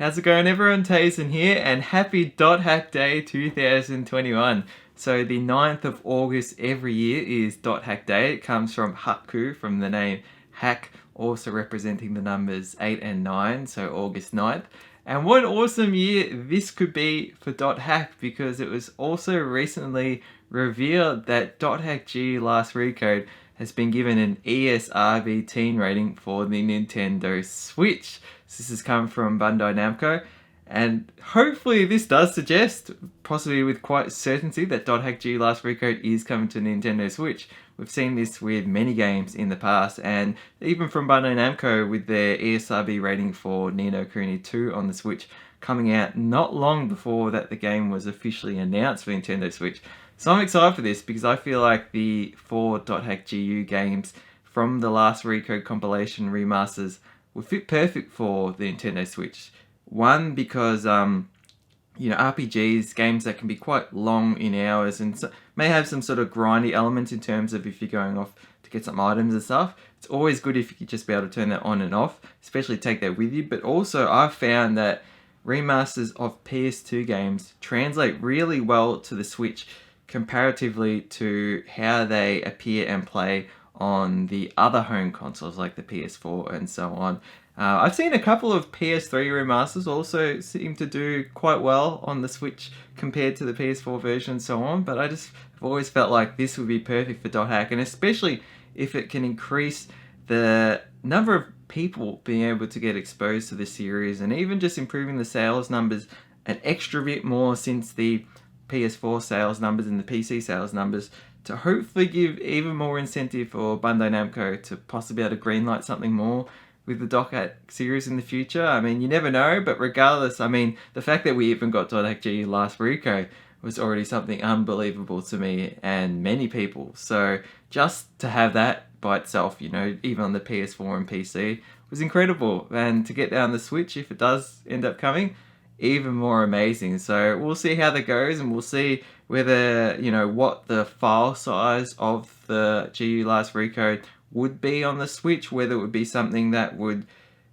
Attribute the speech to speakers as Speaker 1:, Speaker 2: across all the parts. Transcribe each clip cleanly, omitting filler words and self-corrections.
Speaker 1: How's it going everyone? Teysind here, and happy Dot Hack Day 2021. So the 9th of August every year is Dot Hack Day. It comes from Hakku, from the name Hack, also representing the numbers 8 and 9, so August 9th. And what an awesome year this could be for Dot Hack, because it was also recently revealed that Dot Hack G Last Recode has been given an ESRB teen rating for the Nintendo Switch. So this has come from Bandai Namco, and hopefully this does suggest, possibly with quite certainty, that Dot Hack G Last Recode is coming to Nintendo Switch. We've seen this with many games in the past, and even from Bandai Namco with their ESRB rating for Ni no Kuni 2 on the Switch coming out not long before that the game was officially announced for Nintendo Switch. So I'm excited for this because I feel like the 4 Dot Hack GU games from the last Recode compilation remasters would fit perfect for the Nintendo Switch. One, because RPGs, games that can be quite long in hours and may have some sort of grindy element in terms of if you're going off to get some items and stuff. It's always good if you could just be able to turn that on and off, especially take that with you. But also I've found that remasters of PS2 games translate really well to the Switch comparatively to how they appear and play on the other home consoles like the PS4 and so on. I've seen a couple of PS3 remasters also seem to do quite well on the Switch compared to the PS4 version and so on, but I've always felt like this would be perfect for Dot Hack, and especially if it can increase the number of people being able to get exposed to the series, and even just improving the sales numbers an extra bit more since the PS4 sales numbers and the PC sales numbers, to hopefully give even more incentive for Bandai Namco to possibly be able to greenlight something more with the Dot Hack series in the future. I mean, you never know, but regardless, I mean, the fact that we even got Dot Hack G Last Recode was already something unbelievable to me and many people. So just to have that by itself, even on the PS4 and PC, was incredible. And to get that on the Switch, if it does end up coming, even more amazing. So we'll see how that goes, and we'll see whether, what the file size of the GU Last Recode would be on the Switch, whether it would be something that would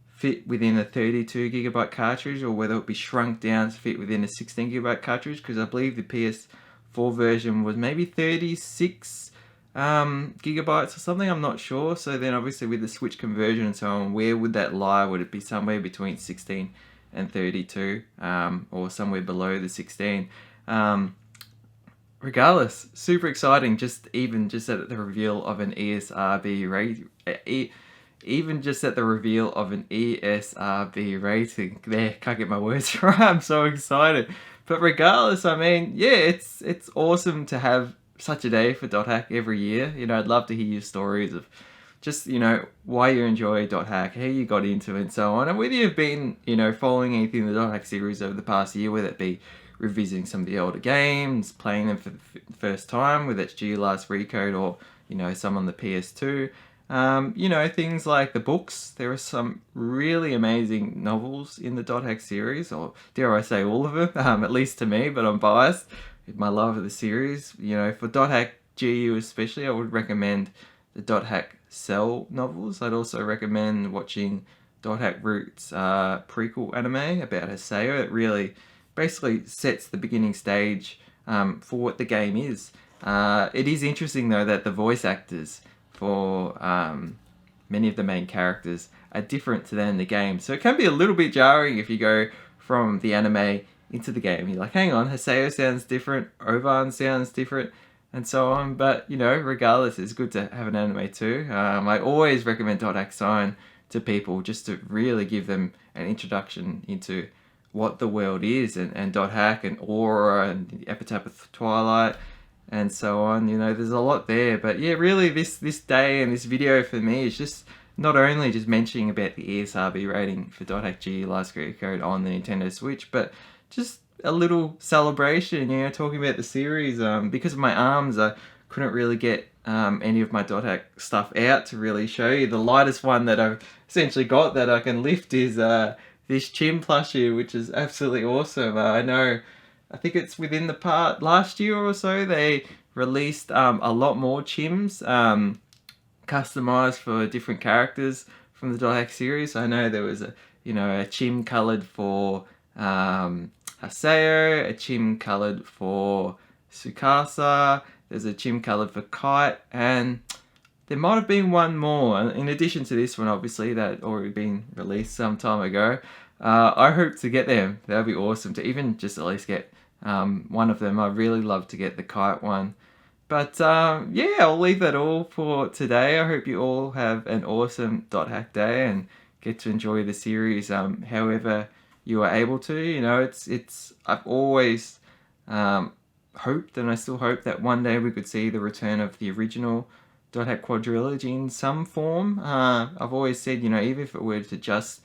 Speaker 1: fit within a 32GB cartridge, or whether it would be shrunk down to fit within a 16GB cartridge, because I believe the PS4 version was maybe 36 gigabytes or something, I'm not sure. So then obviously with the Switch conversion and so on, where would that lie? Would it be somewhere between 16 and 32, or somewhere below the 16? Regardless, super exciting. Just at the reveal of an ESRB rate, even just at the reveal of an ESRB rating. There, can't get my words right. I'm so excited. But regardless, I mean, yeah, it's awesome to have such a day for Dot Hack every year. I'd love to hear your stories of just, why you enjoy Dot Hack, how you got into it and so on, and whether you've been, following anything in the Dot Hack series over the past year, whether it be revisiting some of the older games, playing them for the first time, whether it's GU Last Recode or, some on the PS2. Things like the books. There are some really amazing novels in the Dot Hack series, or dare I say all of them, at least to me, but I'm biased with my love of the series. For Dot Hack GU especially, I would recommend the Dot Hack Cell novels. I'd also recommend watching Dot Hack Roots prequel anime about Haseo. It really basically sets the beginning stage for what the game is. It is interesting though that the voice actors for many of the main characters are different to them in the game, so it can be a little bit jarring if you go from the anime into the game. You're like, hang on, Haseo sounds different, Ovan sounds different, and so on. But regardless, it's good to have an anime too. I always recommend Dot Hack Sign to people just to really give them an introduction into what the world is, and Dot Hack and Aura and the Epitaph of Twilight and so on. There's a lot there. But yeah, really this day and this video for me is just not only just mentioning about the ESRB rating for Dot Hack G Last Recode on the Nintendo Switch, but just a little celebration, talking about the series. Because of my arms, I couldn't really get any of my Dot Hack stuff out to really show you. The lightest one that I've essentially got that I can lift is this Chim plushie, which is absolutely awesome. I think it's within the part last year or so, they released a lot more Chims customized for different characters from the Dot Hack series. I know there was a you know, a chim coloured for Haseo, a chim coloured for Sukasa, there's a chim coloured for Kite, and there might have been one more, in addition to this one obviously that already been released some time ago. I hope to get them. That would be awesome to even just at least get one of them. I'd really love to get the Kite one. But yeah, I'll leave that all for today. I hope you all have an awesome .hack day and get to enjoy the series however you are able to. You know, I've always hoped, and I still hope, that one day we could see the return of the original .hack quadrilogy in some form. I've always said, you know, even if it were to just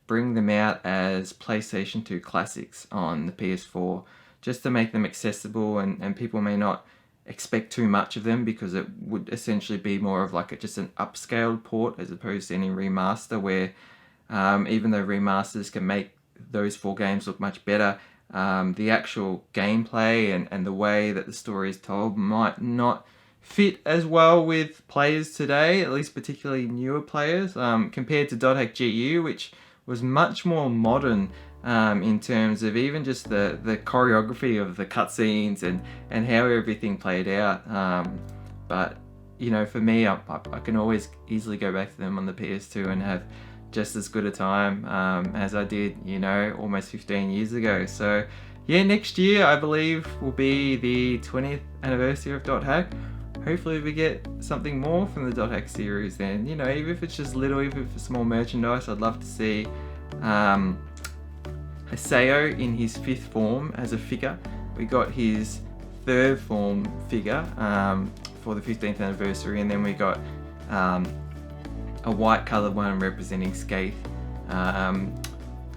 Speaker 1: bring them out as PlayStation 2 classics on the PS4, just to make them accessible, and people may not expect too much of them, because it would essentially be more of like just an upscaled port as opposed to any remaster, where even though remasters can make those 4 games look much better, the actual gameplay and the way that the story is told might not fit as well with players today, at least particularly newer players, compared to .hack GU, which was much more modern in terms of even just the choreography of the cutscenes and how everything played out. But you know, for me, I can always easily go back to them on the PS2 and have just as good a time as I did, you know, almost 15 years ago. So yeah, next year I believe will be the 20th anniversary of .hack. Hopefully we get something more from the .hack series then, you know, even if it's just little, even if it's small merchandise. I'd love to see Haseo in his 5th form as a figure. We got his 3rd form figure for the 15th anniversary, and then we got a white coloured one representing Skaith,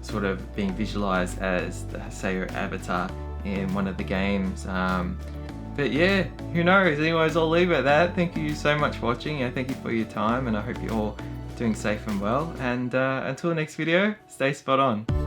Speaker 1: sort of being visualised as the Haseo avatar in one of the games. But yeah, who knows? Anyways, I'll leave it at that. Thank you so much for watching, and thank you for your time, and I hope you're all doing safe and well. And until the next video, stay spot on.